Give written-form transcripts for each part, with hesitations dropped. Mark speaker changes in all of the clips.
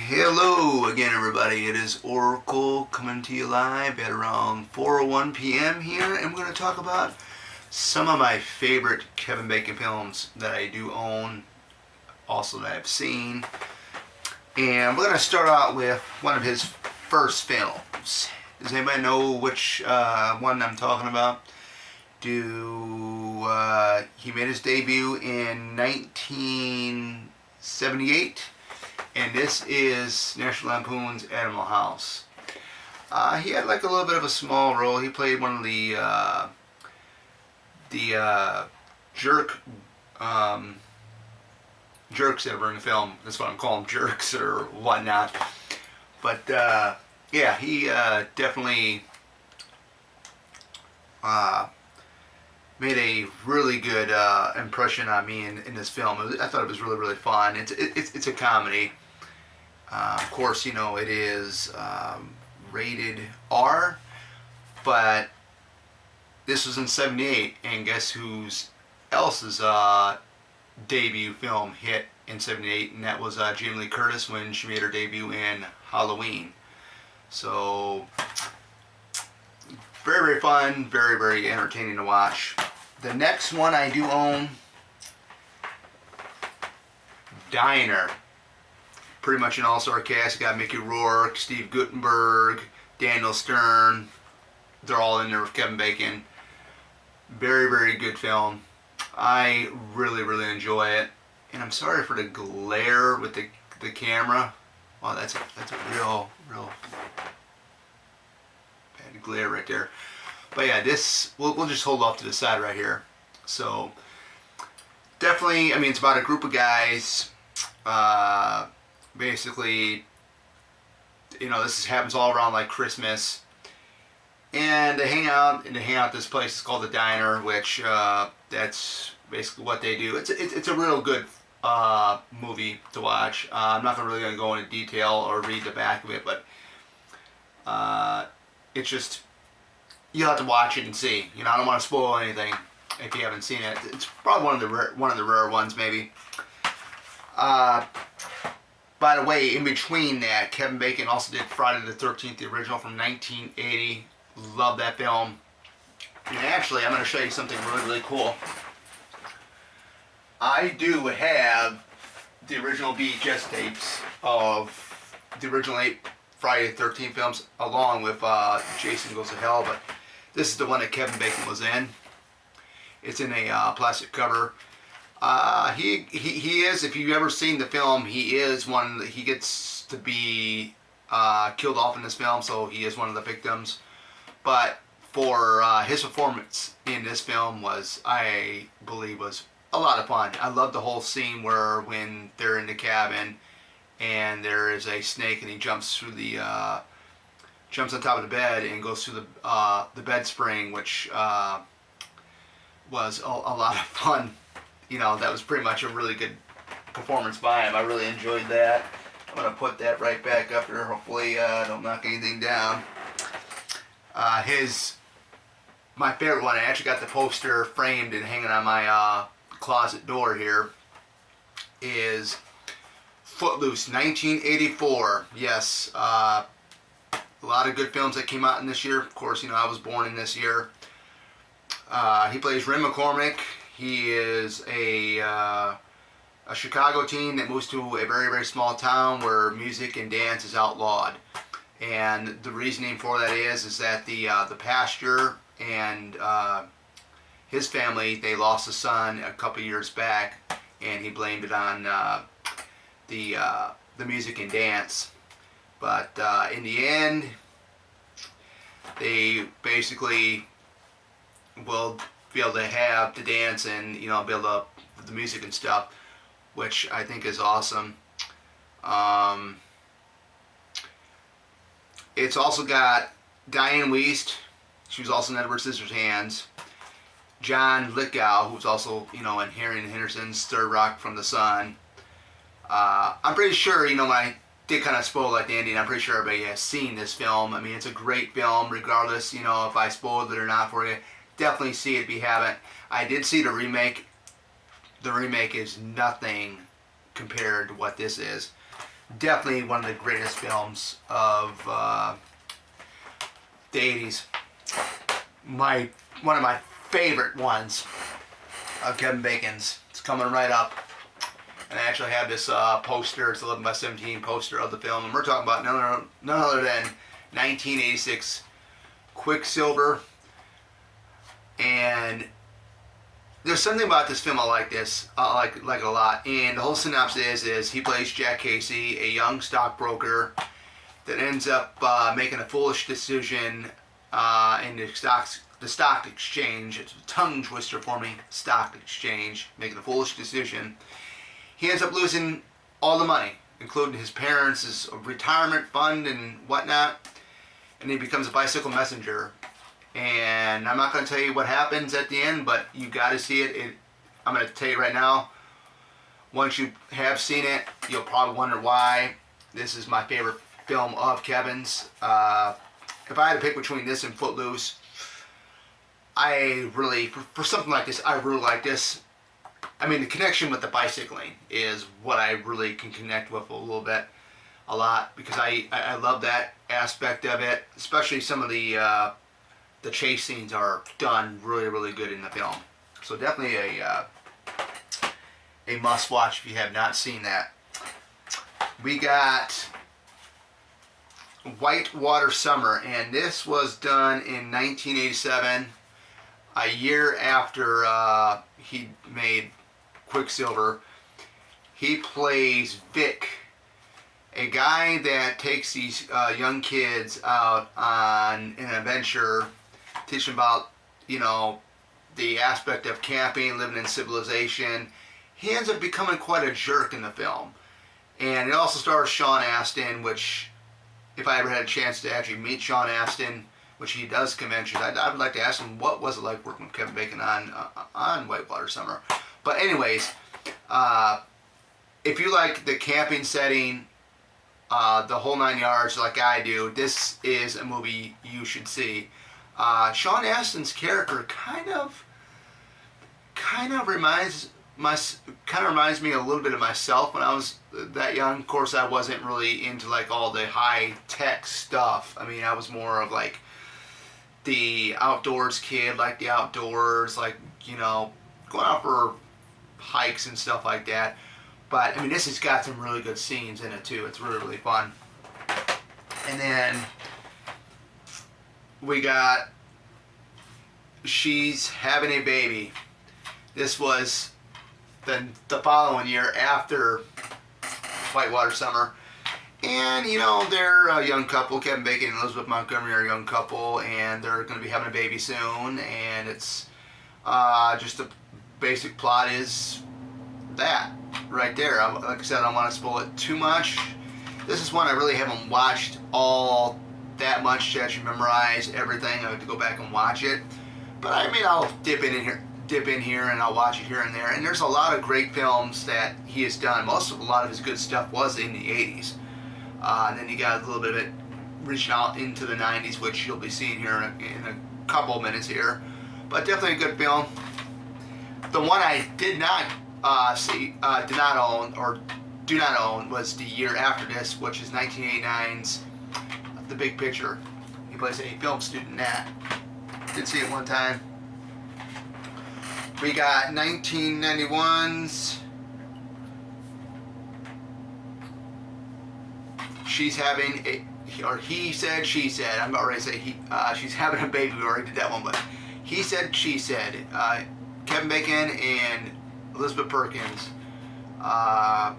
Speaker 1: Hello again, everybody. It is Oracle coming to you live at around 4:01 p.m. here, and we're going to talk about some of my favorite Kevin Bacon films that I do own, also that I've seen. And we're going to start out with one of his first films. Does anybody know which one I'm talking about? He made his debut in 1978. And this is National Lampoon's Animal House. He had like a little bit of a small role. He played one of the jerks that were in the film. That's what I'm calling jerks or whatnot. But yeah, he definitely made a really good impression on me in this film. I thought it was really fun. It's a comedy. Of course, you know, it is rated R, but this was in '78, and guess whose else's debut film hit in '78, and that was Jamie Lee Curtis when she made her debut in Halloween. So, very fun, very entertaining to watch. The next one I do own, Diner. Pretty much an all-star cast. You got Mickey Rourke, Steve Guttenberg, Daniel Stern. They're all in there with Kevin Bacon. Very good film. I really enjoy it. And I'm sorry for the glare with the camera. Wow, that's a real bad glare right there. But yeah, this we'll just hold off to the side right here. So definitely, I mean, it's about a group of guys. Basically, you know, this happens all around like Christmas, and they hang out at this place. It's called the Diner, which that's basically what they do. It's a real good movie to watch. I'm not really gonna go into detail or read the back of it, but it's just, you'll have to watch it and see. You know, I don't want to spoil anything if you haven't seen it. It's probably one of the rare ones, maybe. By the way, in between that, Kevin Bacon also did Friday the 13th, the original from 1980. Love that film. And actually, I'm going to show you something really cool. I do have the original VHS tapes of the original 8 Friday the 13th films, along with Jason Goes to Hell, but this is the one that Kevin Bacon was in. It's in a plastic cover. He is, if you've ever seen the film, he is one that he gets to be killed off in this film, so he is one of the victims. But for his performance in this film was, I believe, was a lot of fun. I love the whole scene where when they're in the cabin and there is a snake and he jumps through the jumps on top of the bed and goes through the bed spring, which was a lot of fun. You know, that was pretty much a really good performance by him. I really enjoyed that. I'm going to put that right back up there. Hopefully I don't knock anything down. My favorite one, I actually got the poster framed and hanging on my closet door here, is Footloose, 1984. Yes, a lot of good films that came out in this year. Of course, you know, I was born in this year. He plays Ren McCormick. He is a Chicago teen that moves to a very small town where music and dance is outlawed. And the reasoning for that is that the pastor and his family, they lost a son a couple years back, and he blamed it on the music and dance. But in the end, they basically will be able to have the dance and, you know, build up the music and stuff, which I think is awesome. It's also got Diane Wiest. She was also in Edward Scissorhands. John Lithgow, who's also, you know, in Harry and Henderson's Third Rock from the Sun. I'm pretty sure, you know, when I did kind of spoil like the ending, I'm pretty sure everybody has seen this film. I mean, it's a great film, regardless, you know, if I spoiled it or not for you. Definitely see it if you haven't. I did see the remake. The remake is nothing compared to what this is. definitely one of the greatest films of the 80s. One of my favorite ones of Kevin Bacon's. It's coming right up. And I actually have this poster. It's 11 by 17 poster of the film. And we're talking about none other than 1986 Quicksilver. And there's something about this film I like this. I like it a lot. And the whole synopsis is he plays Jack Casey, a young stockbroker that ends up making a foolish decision in the stock exchange. It's a tongue twister for me. Stock exchange, making a foolish decision. He ends up losing all the money, including his parents' retirement fund and whatnot. And he becomes a bicycle messenger. And I'm not going to tell you what happens at the end, but you got to see it. I'm going to tell you right now. Once you have seen it, you'll probably wonder why. This is my favorite film of Kevin's. If I had to pick between this and Footloose, I really, for something like this, I really like this. I mean, the connection with the bicycling is what I really can connect with a lot, because I love that aspect of it. Especially some of the chase scenes are done really, really good in the film. So definitely a must watch if you have not seen that. We got Whitewater Summer, and this was done in 1987, a year after he made Quicksilver. He plays Vic, a guy that takes these young kids out on an adventure, teach them about, the aspect of camping, living in civilization. He ends up becoming quite a jerk in the film. And it also stars Sean Astin, which, if I ever had a chance to actually meet Sean Astin, which he does conventions, I would like to ask him what was it like working with Kevin Bacon on Whitewater Summer. But anyways, if you like the camping setting, the whole 9 yards like I do, this is a movie you should see. Sean Astin's character kind of reminds me a little bit of myself when I was that young. Of course, I wasn't really into like all the high tech stuff. I mean, I was more of like the outdoors kid, like the outdoors, like going out for hikes and stuff like that. But I mean, this has got some really good scenes in it too. It's really, really fun. And then we got She's Having a Baby. This was the following year after Whitewater Summer. And, they're a young couple. Kevin Bacon and Elizabeth Montgomery are a young couple, and they're going to be having a baby soon. And it's just the basic plot is that right there. Like I said, I don't want to spoil it too much. This is one I really haven't watched all that much to actually memorize everything. I have to go back and watch it. But I mean, I'll dip in here and I'll watch it here and there. And there's a lot of great films that he has done. A lot of his good stuff was in the 80s. And then he got a little bit of it reaching out into the 90s, which you'll be seeing here in a couple of minutes here. But definitely a good film. The one I did not do not own was the year after this, which is 1989's The Big Picture. He plays a film student in that. Did see it one time. We got 1991's She's Having a, or He Said, She Said. I'm about ready to say She's Having a Baby. We already did that one, but He Said, She Said. Kevin Bacon and Elizabeth Perkins. A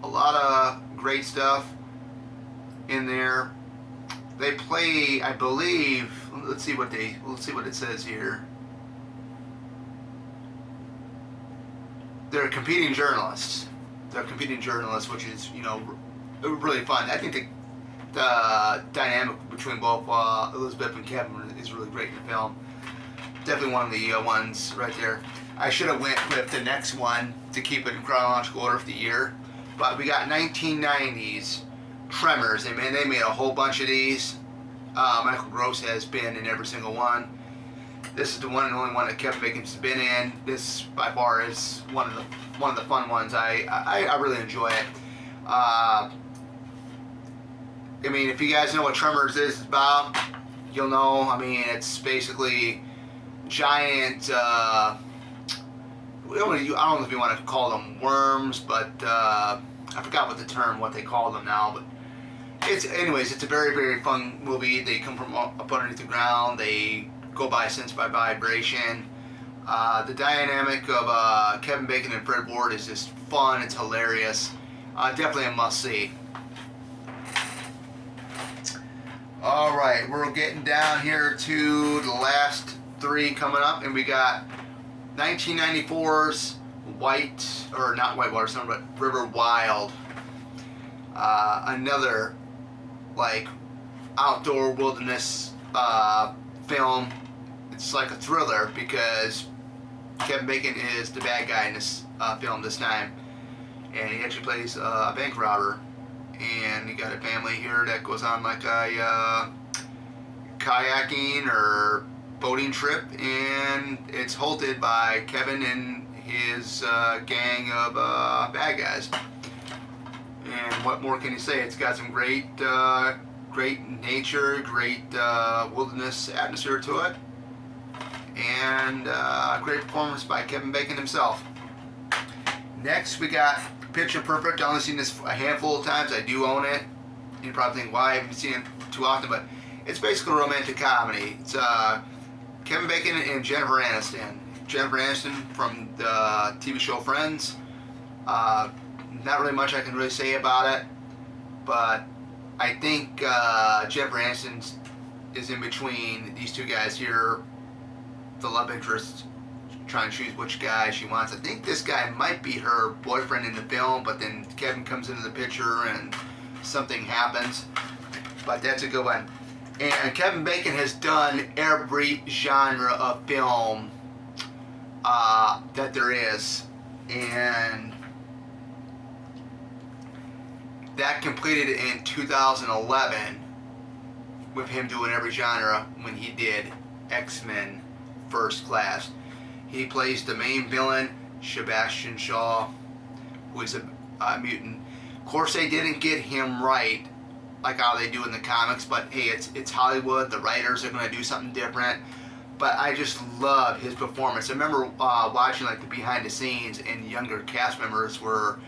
Speaker 1: lot of great stuff in there. They play, I believe. Let's see what it says here. They're competing journalists. Which is really fun. I think the dynamic between both Elizabeth and Kevin is really great in the film. Definitely one of the ones right there. I should have went with the next one to keep it in chronological order for the year, but we got 1990s Tremels. And man, they made a whole bunch of these. Michael Gross has been in every single one. This is the one and only one that Kevin Bacon's been in. This by far is one of the fun ones. I really enjoy it. I mean, if you guys know what Tremors is about, you'll know. I mean, it's basically giant. I don't know if you want to call them worms, but I forgot what they call them now. But it's a very, very fun movie. They come from up underneath the ground. They go by sense by vibration. The dynamic of Kevin Bacon and Fred Ward is just fun. It's hilarious. Definitely a must see. All right, we're getting down here to the last three coming up, and we got 1994's not Whitewater Sun, but River Wild. Another like outdoor wilderness film. It's like a thriller because Kevin Bacon is the bad guy in this film this time, and he actually plays a bank robber. And you got a family here that goes on like a kayaking or boating trip, and it's halted by Kevin and his gang of bad guys. And what more can you say? It's got some great nature, great wilderness atmosphere to it, and a great performance by Kevin Bacon himself. Next, we got Picture Perfect. I've only seen this a handful of times. I do own it. You probably think, why I haven't seen it too often, but it's basically a romantic comedy. It's Kevin Bacon and Jennifer Aniston. Jennifer Aniston from the TV show Friends. Not really much I can really say about it, but I think Jennifer Aniston is in between these two guys here, the love interest, trying to choose which guy she wants. I think this guy might be her boyfriend in the film, but then Kevin comes into the picture and something happens. But that's a good one. And Kevin Bacon has done every genre of film that there is, and that completed in 2011 with him doing every genre when he did X-Men First Class. He plays the main villain, Sebastian Shaw, who is a mutant. Of course, they didn't get him right like how they do in the comics, but hey, it's Hollywood. The writers are going to do something different. But I just love his performance. I remember watching like the behind the scenes, and younger cast members were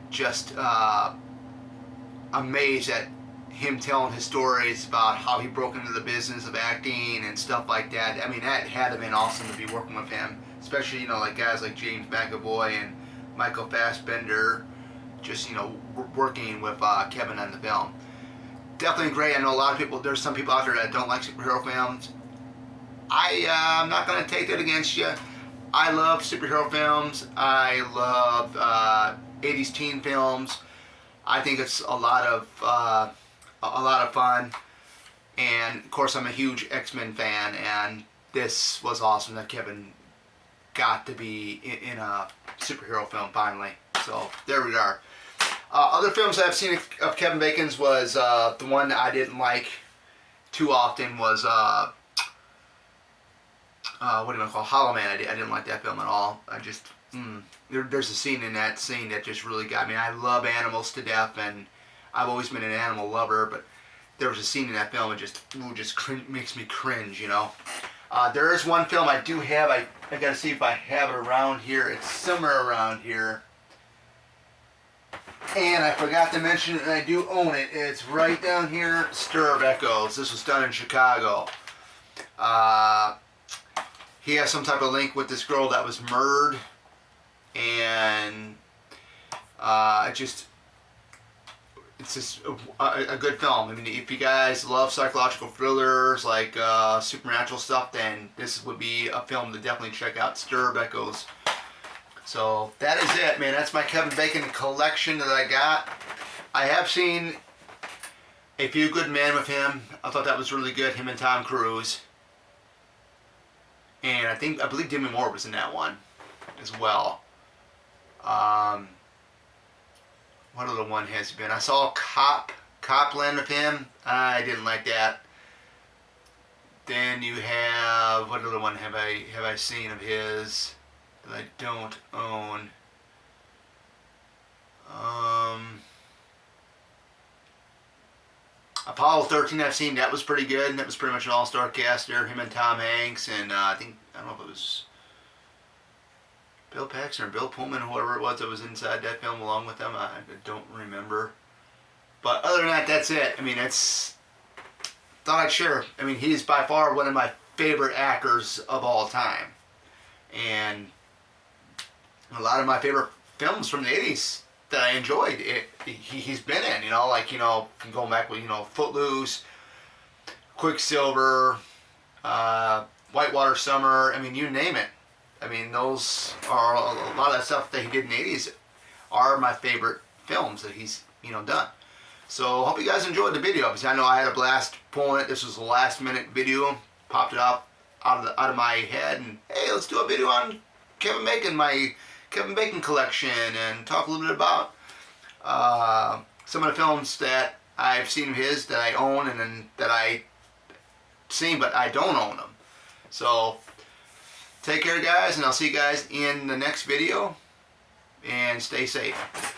Speaker 1: just amazed at him telling his stories about how he broke into the business of acting and stuff like that. I mean, that had to have been awesome to be working with him, especially, like guys like James McAvoy and Michael Fassbender, just, working with Kevin on the film. Definitely great. I know a lot of people, there's some people out there that don't like superhero films. I'm not going to take that against you. I love superhero films. I love 80s teen films. I think it's a lot of fun, and of course I'm a huge X-Men fan, and this was awesome that Kevin got to be in a superhero film finally. So there we are. Other films I've seen of Kevin Bacon's was the one that I didn't like too often was what do you want to call Hollow Man. I didn't like that film at all. I just there's a scene in that that just really got me. I love animals to death, and I've always been an animal lover, but there was a scene in that film that just makes me cringe, There is one film I do have. I got to see if I have it around here. It's somewhere around here. And I forgot to mention it, and I do own it. It's right down here, Stir of Echoes. This was done in Chicago. He has some type of link with this girl that was murdered, and it's just a good film. I mean, if you guys love psychological thrillers like supernatural stuff, then this would be a film to definitely check out. Stir of Echoes. So that is it, man. That's my Kevin Bacon collection that I got. I have seen A Few Good Men with him. I thought that was really good. Him and Tom Cruise. And I believe Demi Moore was in that one as well. What other one has he been? I saw Copland with him. I didn't like that. Then you have, what other one have I seen of his that I don't own? Apollo 13 I've seen, that was pretty good. That was pretty much an all-star cast there. Him and Tom Hanks, and I don't know if it was Bill Paxton or Bill Pullman, whoever it was that was inside that film along with them. I don't remember. But other than that, that's it. I mean, thought I'd share. I mean, he's by far one of my favorite actors of all time. And a lot of my favorite films from the 80s that I enjoyed, he's been in, like, going back with, Footloose, Quicksilver, Whitewater Summer, I mean, you name it. I mean, those are, a lot of that stuff that he did in the 80s are my favorite films that he's, done. So, hope you guys enjoyed the video, because I know I had a blast pulling it. This was a last minute video, popped it up out of my head, and hey, let's do a video on Kevin Bacon, my Kevin Bacon collection, and talk a little bit about some of the films that I've seen of his that I own and then that I seen but I don't own them. So take care, guys, and I'll see you guys in the next video, and stay safe.